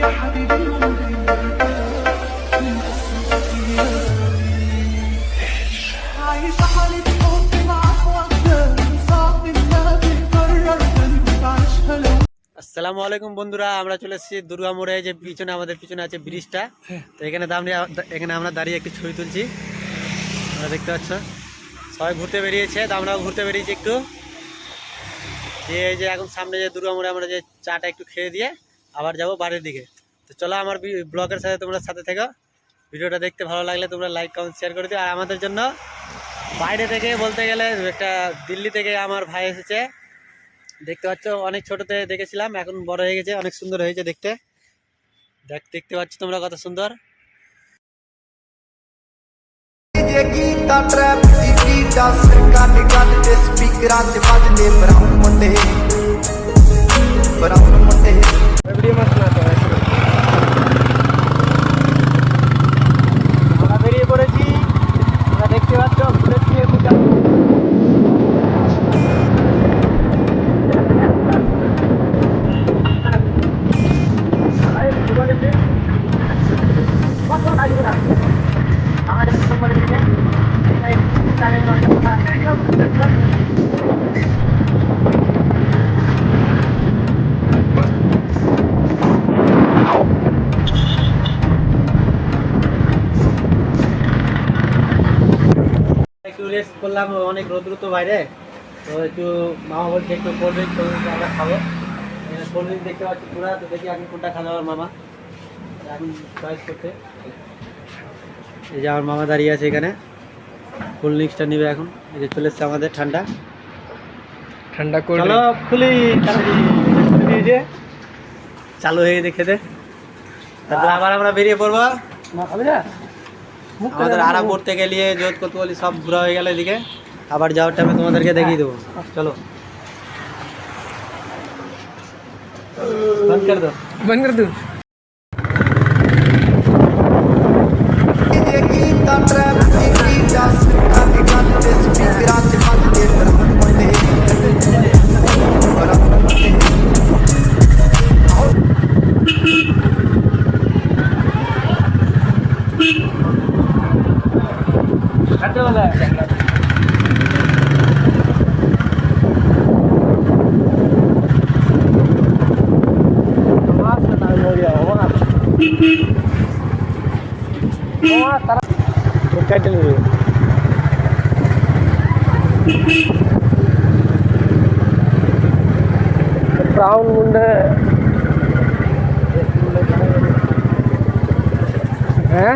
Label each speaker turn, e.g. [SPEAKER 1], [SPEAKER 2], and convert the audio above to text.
[SPEAKER 1] আসসালামু আলাইকুম বন্ধুরা, আমরা চলে এসেছি দুর্গা মোড়ে। যে পিছনে আমাদের পিছনে আছে ব্রিজটা, তো এখানে আমরা দাঁড়িয়ে একটু ছবি তুলছি। আমরা দেখতে পাচ্ছ সবাই ঘুরতে বেরিয়েছে, তো আমরাও ঘুরতে বেরিয়েছি একটু। এই যে এখন সামনে যে দুর্গা মোড়ে আমরা যে চাটা একটু খেয়ে দিয়ে আবার যাব বাড়ির দিকে। তো চলো আমার ব্লগের সাথে তোমরা সাথে থেকো। ভিডিওটা দেখতে ভালো লাগলে তোমরা লাইক কমেন্ট শেয়ার করে দিও। আর আমাদের জন্য বাইরে থেকে বলতে গেলে একটা দিল্লি থেকে আমার ভাই এসেছে। দেখতে পাচ্ছ অনেক ছোটতে দেখেছিলাম, এখন বড় হয়ে গেছে, অনেক সুন্দর হয়েছে দেখতে। দেখতে পাচ্ছ তোমরা কত সুন্দর। আমরা বেরিয়ে পড়েছি, আমরা দেখতে পাচ্ছ একটু রেস্ট করলাম, অনেক রোদ্র তো বাইরে। তো একটু মামা বলছে একটু কোল্ড ড্রিঙ্ক আমরা খাবো। কোল্ড ড্রিঙ্ক দেখতে পাচ্ছি পুরা, তো দেখি আমি কোনটা খাবো। আমার মামা এখন চয়েস করতে, এই যে আমার মামা দাঁড়িয়ে আছে এখানে, কোল্ড ড্রিঙ্কসটা নিবে এখন। এই যে চলে এসছে আমাদের ঠান্ডা চলো খুলি দিয়েছে, চালু হয়ে গেছে খেতে। তারপরে আবার আমরা বেরিয়ে পড়বো। আমাদের আরামপুর থেকে নিয়ে যোধ কোতোয়ালি সব ঘোরা হয়ে গেল এদিকে। আবার যাওয়ার টাইমে তোমাদেরকে দেখিয়ে দেবো। চলো বন্ধ কর দো। ब्राउन मुंडे हैं।